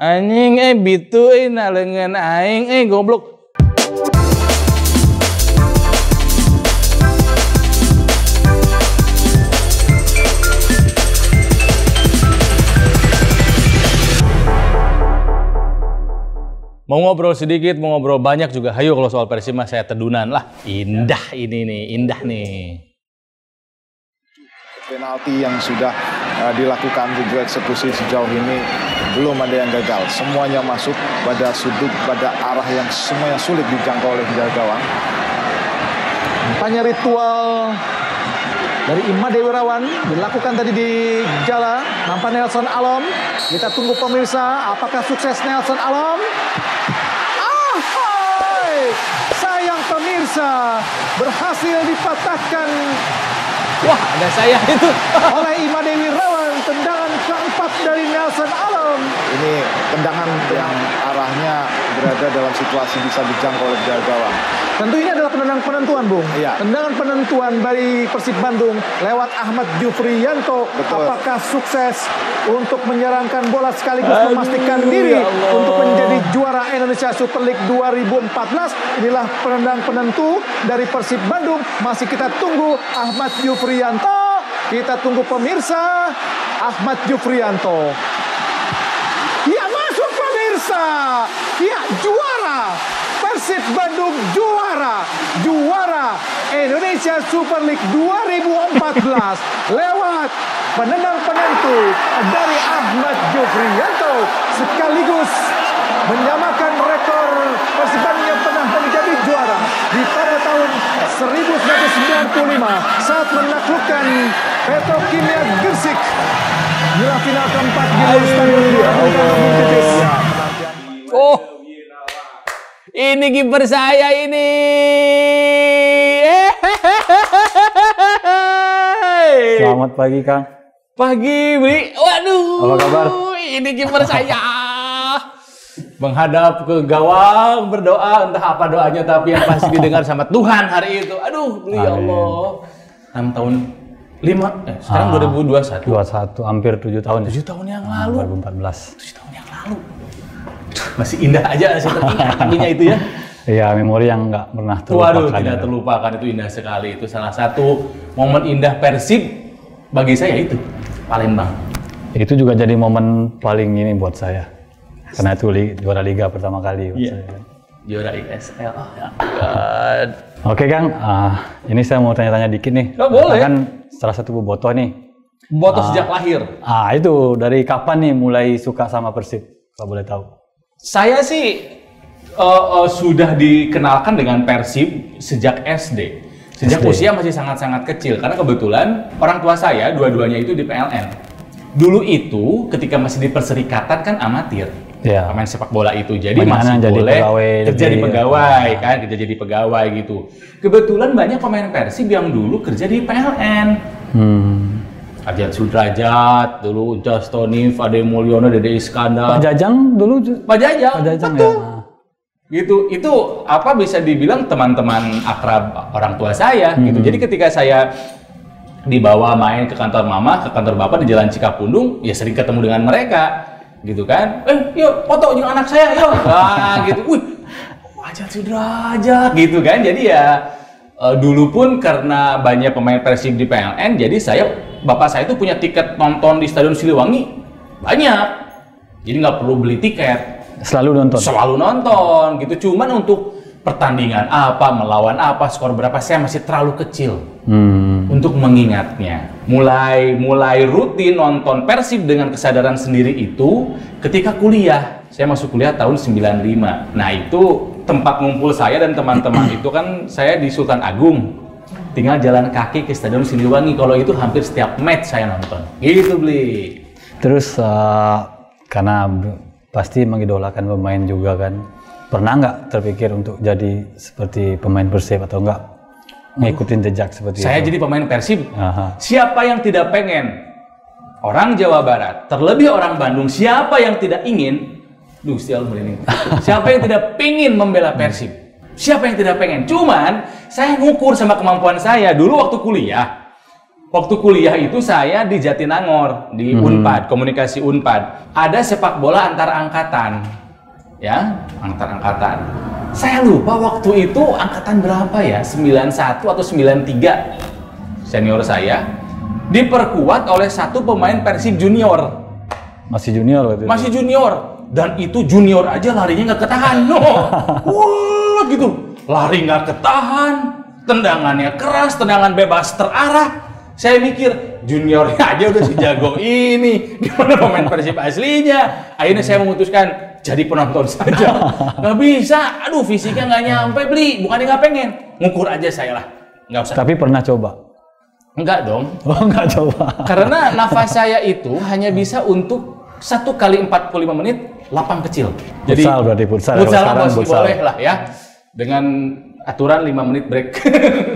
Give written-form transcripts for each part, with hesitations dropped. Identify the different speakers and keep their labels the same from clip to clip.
Speaker 1: Anjing bitu nalengan aing goblok. Mau ngobrol sedikit, mau ngobrol banyak juga. Hayo kalau soal Persib mah saya tedunan lah. Indah ini nih, indah nih.
Speaker 2: Penalti yang sudah dilakukan 7 eksekusi sejauh ini belum ada yang gagal. Semuanya masuk pada sudut, pada arah yang semuanya sulit dijangkau oleh penjaga gawang. Kampanye ritual dari Imade Wirawan dilakukan tadi di Jala. Nampak Nelson Alom. Kita tunggu pemirsa, apakah sukses Nelson Alom? Sayang pemirsa, berhasil dipatahkan.
Speaker 1: Wah, ada saya itu.
Speaker 2: Oleh Imade Wirawan, tendangan keempat dari Nelson Alom. Ini tendangan yang arahnya berada dalam situasi bisa dijangkau oleh penjaga gawang. Tentu ini adalah tendangan penentuan, Bung. Iya. Tendangan penentuan dari Persib Bandung lewat Ahmad Jufriyanto. Betul. Apakah sukses untuk menyerangkan bola sekaligus memastikan diri untuk menjadi juara Indonesia Super League 2014? Inilah penendang penentu dari Persib Bandung. Masih kita tunggu Ahmad Jufriyanto. Kita tunggu pemirsa. Ahmad Jufriyanto. Ya, masuk pemirsa. Ya, juara. Persib Bandung juara Indonesia Super League 2014 lewat penendang penentu dari Ahmad Jufriyanto, sekaligus menyamakan rekor Persib Bandung yang pernah menjadi juara di pada tahun 1995 saat menaklukkan Petrokimia Gersik di final keempat di Stadion Gelora.
Speaker 1: Oh, ini kiper saya ini.
Speaker 3: Selamat pagi, Kang.
Speaker 1: Pagi, Bri. Waduh.
Speaker 3: Apa kabar?
Speaker 1: Ini kiper saya. Menghadap ke gawang, berdoa, entah apa doanya, tapi yang pasti didengar sama Tuhan hari itu. Aduh, ya Allah. 6 tahun, 5, sekarang 2021.
Speaker 3: 21, hampir 7 tahun.
Speaker 1: 7 tahun yang lalu.
Speaker 3: 2014.
Speaker 1: 7 tahun yang lalu. Masih indah aja, masih teringat itu ya.
Speaker 3: Iya, memori yang nggak pernah terlupakan.
Speaker 1: Waduh, tidak terlupakan, itu indah sekali. Itu salah satu momen indah Persib bagi saya itu, Palembang.
Speaker 3: Itu juga jadi momen paling ini buat saya. Karena itu juara liga pertama kali buat saya.
Speaker 1: Juara ISL. Oh, ya God.
Speaker 3: Oke, Kang. Ini saya mau tanya-tanya dikit nih.
Speaker 1: Oh, boleh.
Speaker 3: Kan salah satu bobotoh nih.
Speaker 1: Bobotoh sejak lahir.
Speaker 3: Itu dari kapan nih mulai suka sama Persib? Kalau boleh tahu.
Speaker 1: Saya sih sudah dikenalkan dengan Persib sejak SD. Sejak usia masih sangat-sangat kecil. Karena kebetulan orang tua saya dua-duanya itu di PLN. Dulu itu ketika masih di perserikatan kan amatir.
Speaker 3: Ya.
Speaker 1: Pemain sepak bola itu. Jadi
Speaker 3: Bagaimana
Speaker 1: masih
Speaker 3: jadi
Speaker 1: boleh
Speaker 3: pegawai
Speaker 1: kerja di pegawai kan, kerja jadi pegawai gitu. Kebetulan banyak pemain Persib yang dulu kerja di PLN. Adian Sudrajat, dulu Ucas Tonif, Ade Mulyono, Dede Iskandar.
Speaker 3: Pak Jajang dulu.
Speaker 1: Pak Jajang,
Speaker 3: betul. Ya.
Speaker 1: Gitu, itu apa bisa dibilang teman-teman akrab orang tua saya gitu. Jadi ketika saya dibawa main ke kantor mama, ke kantor bapak di Jalan Cikapundung, ya sering ketemu dengan mereka, gitu kan. Yuk foto dengan anak saya, yuk. Gitu. Wih, wajah Sudrajat, gitu kan. Jadi ya dulu pun karena banyak pemain Persib di PLN, jadi bapak saya itu punya tiket nonton di Stadion Siliwangi banyak. Jadi nggak perlu beli tiket.
Speaker 3: Selalu nonton
Speaker 1: gitu. Cuman untuk pertandingan apa, melawan apa, skor berapa, saya masih terlalu kecil untuk mengingatnya. Mulai rutin nonton Persib dengan kesadaran sendiri itu ketika kuliah. Saya masuk kuliah tahun 95. Nah, itu tempat ngumpul saya dan teman-teman itu kan saya di Sultan Agung. Tinggal jalan kaki ke Stadion Siliwangi. Kalau itu hampir setiap match saya nonton. Gitu, Bli.
Speaker 3: Terus karena pasti mengidolakan pemain juga kan. Pernah nggak terpikir untuk jadi seperti pemain Persib atau nggak ngikutin jejak seperti itu?
Speaker 1: Saya jadi pemain Persib. Siapa yang tidak pengen? Orang Jawa Barat, terlebih orang Bandung, siapa yang tidak ingin? Siapa yang tidak pingin membela Persib? Siapa yang tidak pengen? Cuman saya ngukur sama kemampuan saya. Dulu waktu kuliah, waktu kuliah itu saya di Jatinangor, di Unpad, komunikasi Unpad. Ada sepak bola antar angkatan, ya, antar angkatan. Saya lupa waktu itu angkatan berapa ya, 91 atau 93 senior saya, diperkuat oleh satu pemain Persib junior.
Speaker 3: Masih junior waktu itu?
Speaker 1: Masih junior, dan itu junior aja larinya nggak ketahan, wah gitu, lari nggak ketahan, tendangannya keras, tendangan bebas terarah. Saya mikir, juniornya aja udah sejago ini, gimana pemain Persib aslinya? Akhirnya saya memutuskan, jadi penonton saja. Nggak bisa, aduh fisiknya nggak nyampe, Bli. Bukannya nggak pengen, ngukur aja saya lah. Nggak usah.
Speaker 3: Tapi pernah coba?
Speaker 1: Enggak dong.
Speaker 3: Oh, nggak coba.
Speaker 1: Karena nafas saya itu hanya bisa untuk 1 kali 45 menit lapang kecil. Jadi,
Speaker 3: futsal berarti, futsal.
Speaker 1: Futsal
Speaker 3: Sekarang
Speaker 1: masih boleh lah ya. Dengan aturan 5 menit break,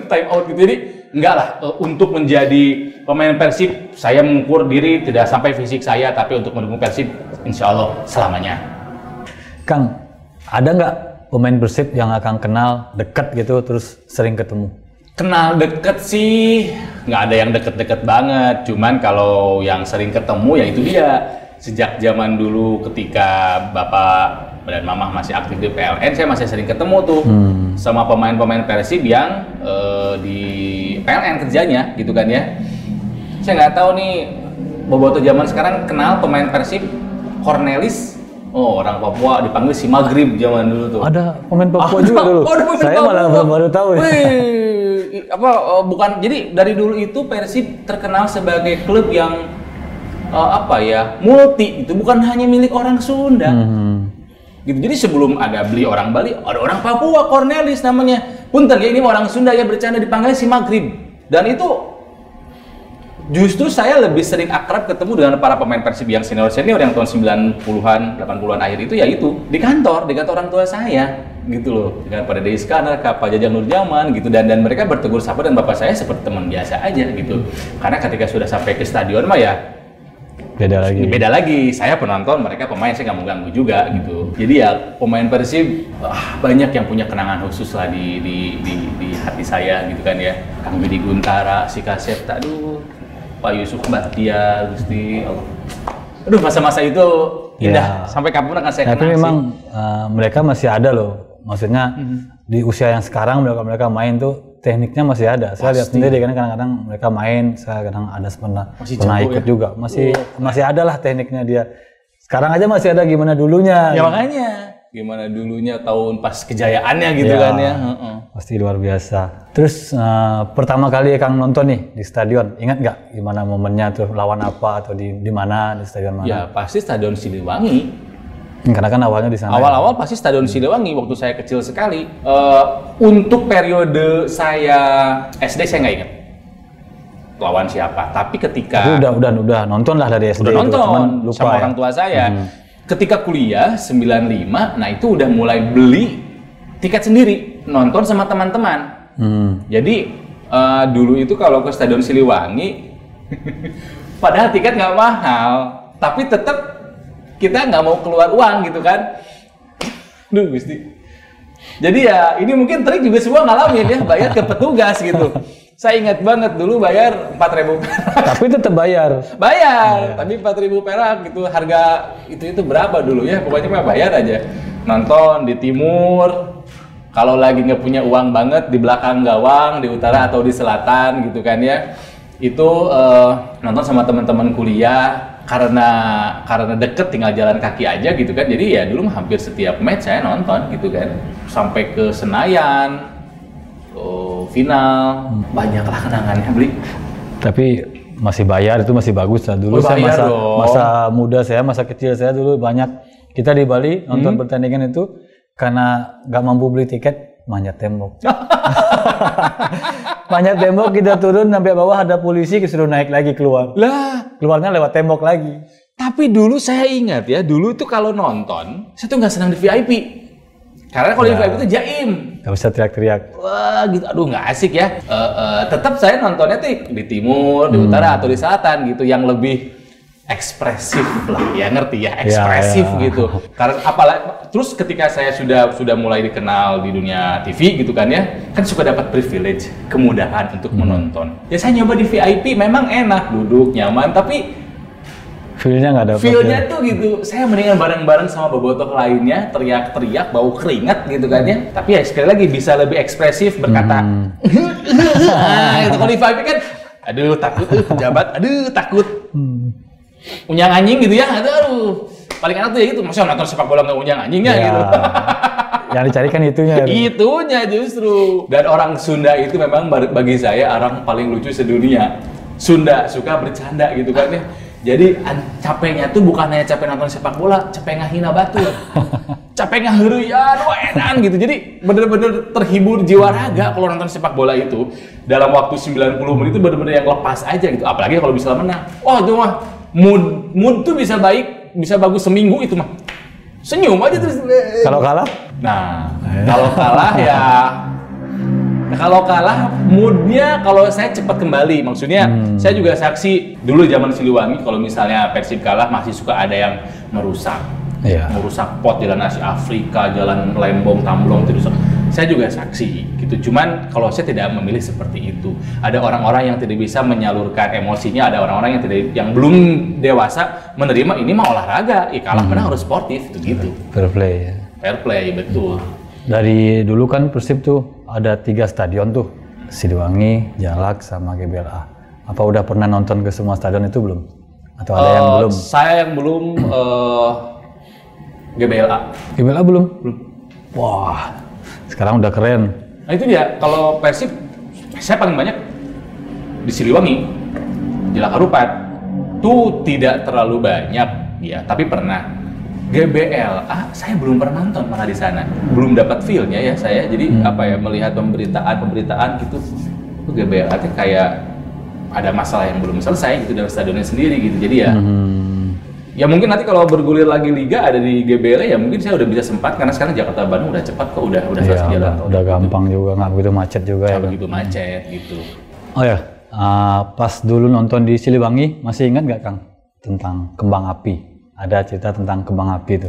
Speaker 1: time out gitu. Jadi enggak lah, untuk menjadi pemain Persib saya mengukur diri tidak sampai fisik saya, tapi untuk mendukung Persib insya Allah selamanya.
Speaker 3: Kang, ada nggak pemain Persib yang akan kenal dekat gitu terus sering ketemu?
Speaker 1: Kenal deket sih nggak ada yang deket-deket banget, cuman kalau yang sering ketemu ya itu dia. Sejak zaman dulu ketika Bapak dan Mama masih aktif di PLN, saya masih sering ketemu tuh sama pemain-pemain Persib yang di PLN kerjanya gitu kan ya. Saya nggak tahu nih, boboto zaman sekarang kenal pemain Persib Cornelis. Oh, orang Papua dipanggil si Maghrib zaman dulu tuh.
Speaker 3: Ada pemain Papua juga dulu. Saya malah baru tahu.
Speaker 1: Wih, bukan, jadi dari dulu itu Persib terkenal sebagai klub yang multi, itu bukan hanya milik orang Sunda. Gitu. Jadi sebelum ada beli orang Bali, ada orang Papua, Cornelis namanya. Punten ya, ini orang Sunda ya, bercanda dipanggil si Maghrib. Dan itu justru saya lebih sering akrab ketemu dengan para pemain Persib yang senior-senior yang tahun 90-an, 80-an akhir itu, ya itu di kantor orang tua saya gitu loh. Dengan pada Dei Iskandar, Pak Jajang Nurjaman gitu, dan mereka bertegur sapa dan bapak saya seperti teman biasa aja gitu. Karena ketika sudah sampai ke stadion mah ya beda lagi. Saya penonton, mereka pemain, saya nggak mau ganggu juga gitu. Jadi ya pemain Persib banyak yang punya kenangan khusus lah di hati saya gitu kan ya. Kang Budi Guntara, si Kasep, aduh, Pak Yusuf Bahtiar, Gusti Allah. Aduh, masa-masa itu indah. Sampai kapan akan saya kenang. Tapi
Speaker 3: memang mereka masih ada loh. Maksudnya di usia yang sekarang mereka main tuh tekniknya masih ada. Saya lihat sendiri kan, kadang-kadang mereka main, saya kadang ada pernah ikut ya? Juga. Masih ada lah tekniknya dia. Sekarang aja masih ada gimana dulunya.
Speaker 1: Ya makanya gimana dulunya tahun pas kejayaannya gitu kan ya.
Speaker 3: Pasti luar biasa. Terus pertama kali Kang nonton nih di stadion, ingat nggak gimana momennya, tuh lawan apa atau di mana, di stadion mana?
Speaker 1: Ya pasti Stadion Siliwangi.
Speaker 3: Karena kan awalnya di sana.
Speaker 1: Awal-awal pasti Stadion Siliwangi waktu saya kecil sekali. Untuk periode saya SD saya nggak ingat lawan siapa. Tapi ketika
Speaker 3: udah nonton lah dari SD.
Speaker 1: Udah nonton lupa sama orang tua saya. Ketika kuliah 95, nah itu udah mulai beli tiket sendiri, nonton sama teman-teman. Jadi dulu itu kalau ke Stadion Siliwangi, padahal tiket nggak mahal, tapi tetap kita nggak mau keluar uang gitu kan. Duh Gusti. Jadi ya ini mungkin trik juga semua ngalamin ya, bayar ke petugas gitu. Saya ingat banget dulu bayar 4.000 perak.
Speaker 3: Tapi tetap bayar.
Speaker 1: Tapi 4.000 perak gitu, harga itu berapa dulu ya, pokoknya mah bayar aja. Nonton di timur, kalau lagi nggak punya uang banget di belakang gawang, di utara atau di selatan gitu kan ya. Itu nonton sama teman-teman kuliah. Karena deket tinggal jalan kaki aja gitu kan, jadi ya dulu hampir setiap match saya nonton gitu kan, sampai ke Senayan, final, banyaklah kenangannya beli.
Speaker 3: Tapi masih bayar, itu masih bagus lah. Dulu saya masa muda saya, masa kecil saya dulu banyak kita di Bali nonton pertandingan itu, karena nggak mampu beli tiket, manjat tembok. Manjat tembok, kita turun sampai bawah ada polisi, disuruh naik lagi keluar. Lah, keluarnya lewat tembok lagi.
Speaker 1: Tapi dulu saya ingat ya, dulu itu kalau nonton, saya tuh nggak senang di VIP. Karena kalau di VIP itu jaim.
Speaker 3: Nggak bisa teriak-teriak.
Speaker 1: Wah gitu, aduh nggak asik ya. Tetap saya nontonnya tuh di timur, di utara atau di selatan gitu, yang lebih ekspresif lah, ya ngerti ya, ekspresif gitu. Karena apalagi terus ketika saya sudah mulai dikenal di dunia TV gitu kan ya, kan suka dapat privilege, kemudahan untuk menonton. Ya saya nyoba di VIP, memang enak, duduk nyaman, tapi
Speaker 3: feel-nya nggak ada.
Speaker 1: Feel-nya tuh gitu, saya mendingan bareng-bareng sama bobotoh lainnya, teriak-teriak, bau keringat gitu kan ya. Tapi ya sekali lagi bisa lebih ekspresif berkata, gitu. Kalau di VIP kan, aduh takut, pejabat, aduh takut. Unyang anjing gitu ya, aduh paling enak tuh ya gitu, maksudnya nonton sepak bola nggak unyang anjingnya gitu.
Speaker 3: Yang dicarikan itunya.
Speaker 1: Itunya justru. Dan orang Sunda itu memang bagi saya orang paling lucu sedunia. Sunda suka bercanda gitu kan ya. Jadi capeknya tuh bukan hanya capek nonton sepak bola, capek ngahina batur. Capek ngaheureuyaan, edan gitu. Jadi bener-bener terhibur jiwa raga kalau nonton sepak bola itu. Dalam waktu 90 menit itu bener-bener yang lepas aja gitu. Apalagi kalau bisa menang. Wah itu mah mood tuh bisa baik, bisa bagus seminggu itu mah. Senyum aja terus.
Speaker 3: Kalau kalah?
Speaker 1: Nah, kalau kalah moodnya kalau saya cepat kembali. Maksudnya saya juga saksi dulu zaman Siliwangi kalau misalnya Persib kalah masih suka ada yang merusak. Merusak pot jalan Asia Afrika, jalan Lembong, Tamblong itu. Saya juga saksi gitu. Cuman kalau saya tidak memilih seperti itu. Ada orang-orang yang tidak bisa menyalurkan emosinya, ada orang-orang yang belum dewasa menerima ini mah olahraga. Kalah menang harus sportif gitu.
Speaker 3: Fair play.
Speaker 1: Fair play, betul.
Speaker 3: Dari dulu kan Persib tuh ada 3 stadion tuh, Siliwangi, Jalak, sama GBLA. Apa udah pernah nonton ke semua stadion itu belum? Atau ada yang belum?
Speaker 1: Saya yang belum GBLA.
Speaker 3: GBLA belum? Belum. Wah, sekarang udah keren.
Speaker 1: Nah itu dia, kalau Persib, saya paling banyak di Siliwangi, Jalak Harupat. Tuh tidak terlalu banyak, ya, tapi pernah. GBLA saya belum pernah nonton malah di sana, belum dapat feel-nya ya saya. Jadi melihat pemberitaan gitu, GBLA tuh kayak ada masalah yang belum selesai gitu dalam stadionnya sendiri gitu. Jadi ya, ya mungkin nanti kalau bergulir lagi liga ada di GBLA ya mungkin saya udah bisa sempat karena sekarang Jakarta Bandung udah cepat kok, udah selesai jalan.
Speaker 3: Udah gampang juga, nggak begitu macet juga ya.
Speaker 1: Begitu macet gitu.
Speaker 3: Oh ya, pas dulu nonton di Siliwangi masih ingat nggak Kang tentang kembang api? Ada cerita tentang kembang api itu.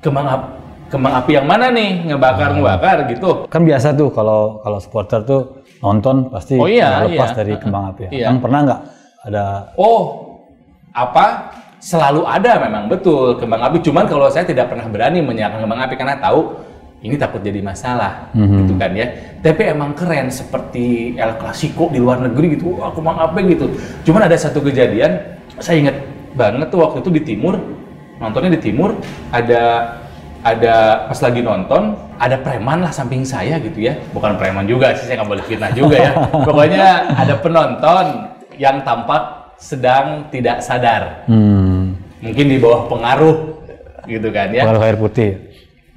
Speaker 1: Kembang api yang mana nih? Ngebakar gitu.
Speaker 3: Kan biasa tuh kalau supporter tuh nonton pasti lepas dari kembang api. Kang pernah nggak ada?
Speaker 1: Selalu ada memang, betul kembang api. Cuman kalau saya tidak pernah berani menyalakan kembang api karena tahu ini takut jadi masalah, gitu kan ya. Tapi emang keren seperti El Clasico di luar negeri gitu. Kembang api gitu. Cuman ada satu kejadian, saya ingat banget tuh waktu itu di timur, nontonnya di timur, ada pas lagi nonton ada preman lah samping saya gitu ya, bukan preman juga sih, saya nggak boleh fitnah juga ya. Pokoknya ada penonton yang tampak sedang tidak sadar, mungkin di bawah pengaruh gitu kan ya.
Speaker 3: Pengaruh air putih.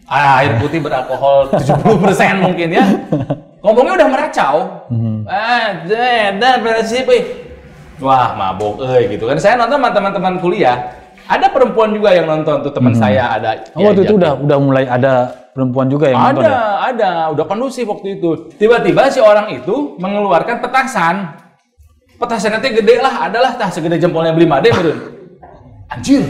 Speaker 1: Air putih beralkohol 70% mungkin ya. Ngomongnya udah meracau. Wah mabok gitu kan. Saya nonton sama teman-teman kuliah. Ada perempuan juga yang nonton tuh, teman saya ada.
Speaker 3: Waktu itu udah mulai ada perempuan juga yang nonton.
Speaker 1: Ada, udah kondusif waktu itu. Tiba-tiba si orang itu mengeluarkan petasan. Petasan nanti gede lah, adalah tah segede jempolnya beli made meureun. Anjir.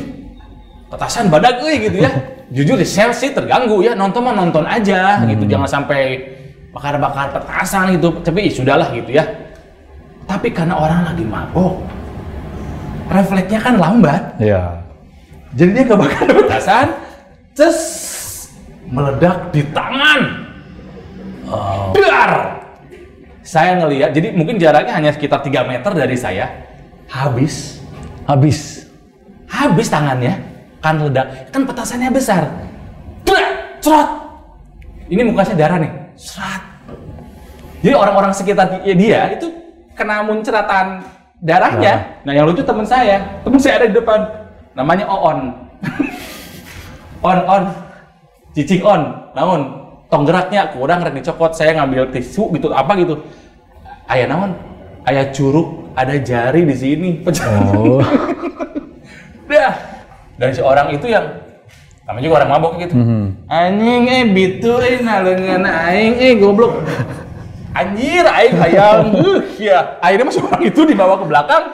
Speaker 1: Petasan badag gitu ya. Jujur saya sih terganggu ya, nonton mah nonton aja gitu. Jangan sampai bakar-bakar petasan gitu. Tapi sudahlah gitu ya. Tapi karena orang lagi mabok, refleksnya kan lambat.
Speaker 3: Iya.
Speaker 1: Jadi dia kebakar petasan, terus meledak di tangan. Dar! Saya ngelihat, jadi mungkin jaraknya hanya sekitar 3 meter dari saya. Habis tangannya, kan ledak. Kan petasannya besar. Cerot! Ini mukanya darah nih. Serat. Jadi orang-orang sekitar dia itu kena muncratan darahnya. Nah yang lucu teman saya ada di depan, namanya Oon. on, cicing on, naon, tong geraknya kurang rek dicopot. Saya ngambil tisu gitu, apa gitu. Aya naon, aya curug, ada jari di sini. Oh. Dah. Dan si orang itu yang namanya juga orang mabok gitu. Anjing bituin nalengan aing goblok. Anjir, aing hayang, ya. Akhirnya mas orang itu dibawa ke belakang,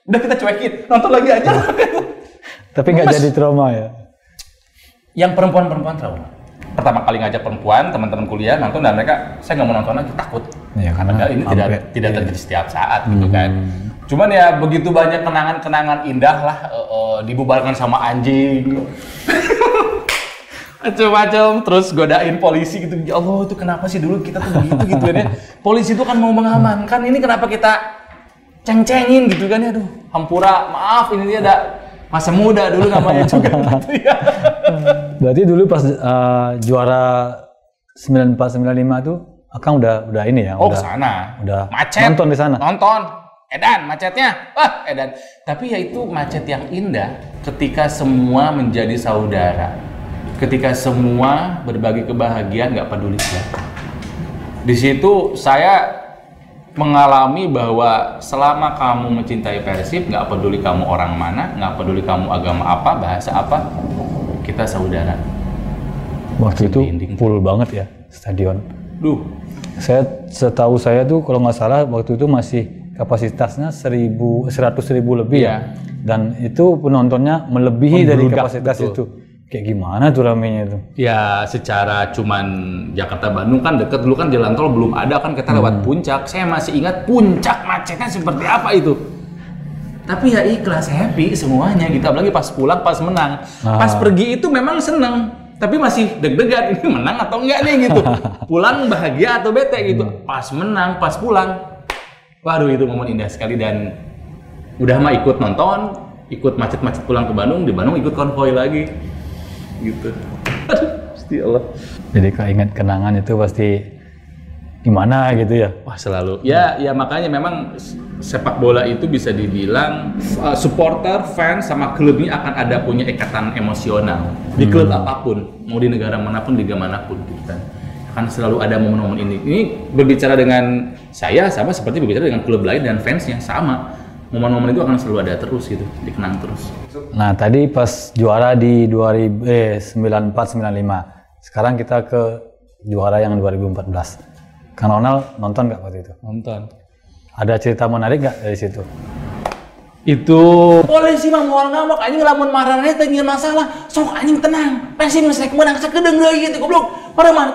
Speaker 1: Udah kita cuekin, nonton lagi aja.
Speaker 3: Tapi nggak jadi trauma ya?
Speaker 1: Yang perempuan-perempuan trauma. Pertama kali ngajak perempuan, teman-teman kuliah nonton dan mereka, saya nggak mau nonton lagi, takut.
Speaker 3: Ya, karena
Speaker 1: padahal ini tidak terjadi setiap saat gitu kan. Cuman ya begitu banyak kenangan-kenangan indah lah, dibubarkan sama anjing. Macam-macam, terus godain polisi gitu. Ya Allah, itu kenapa sih dulu kita tuh begitu gitu kan ya. Polisi itu kan mau mengamankan, ini kenapa kita ceng-cengin gitu kan ya. Aduh, hampura, maaf ini dia ada masa muda dulu namanya juga gitu ya.
Speaker 3: Berarti dulu pas juara 94-95 tuh Akang udah ini ya?
Speaker 1: Oh,
Speaker 3: udah,
Speaker 1: kesana.
Speaker 3: Udah
Speaker 1: macet.
Speaker 3: nonton di sana?
Speaker 1: Nonton. Edan macetnya. Wah, edan. Tapi ya itu macet yang indah ketika semua menjadi saudara. Ketika semua berbagi kebahagiaan, nggak peduli siapa. Di situ saya mengalami bahwa selama kamu mencintai Persib, nggak peduli kamu orang mana, nggak peduli kamu agama apa, bahasa apa, kita saudara.
Speaker 3: Waktu itu full banget ya stadion.
Speaker 1: Duh.
Speaker 3: Setahu saya tuh kalau nggak salah waktu itu masih kapasitasnya 100.000 lebih ya. Dan itu penontonnya melebihi dari kapasitas betul. Itu. Kayak gimana tuh ramenya itu? Ya
Speaker 1: secara cuman Jakarta Bandung kan deket, dulu kan jalan tol belum ada kan, kita lewat puncak. Saya masih ingat puncak macetnya seperti apa itu. Tapi ya ikhlas, happy semuanya gitu. Apalagi pas pulang, pas menang. Pas pergi itu memang seneng, tapi masih deg-degan, ini menang atau enggak nih gitu. Pulang bahagia atau bete gitu. Pas menang, pas pulang, waduh itu momen indah sekali. Dan udah mah ikut nonton, ikut macet-macet pulang ke Bandung, di Bandung ikut konvoy lagi gitu. Aduh, pasti Allah.
Speaker 3: Jadi keinget kenangan itu pasti gimana gitu ya?
Speaker 1: Wah selalu. Ya makanya memang sepak bola itu bisa dibilang supporter, fans sama klubnya akan ada punya ikatan emosional di klub apapun, mau di negara manapun, liga manapun gitu kan. Akan selalu ada momen-momen ini. Ini berbicara dengan saya sama seperti berbicara dengan klub lain dan fansnya sama. Momen-momen itu akan selalu ada terus gitu, dikenang terus.
Speaker 3: Nah tadi pas juara di 94-95, sekarang kita ke juara yang 2014. Kang Ronald nonton nggak waktu itu?
Speaker 1: Nonton.
Speaker 3: Ada cerita menarik nggak dari situ?
Speaker 1: Itu polisi mah moal ngambek anjing lamun marahnya teh nyeun masalah. Sok anjing tenang. Persib geus rek menang sakedeung deui gitu goblok. Pareman.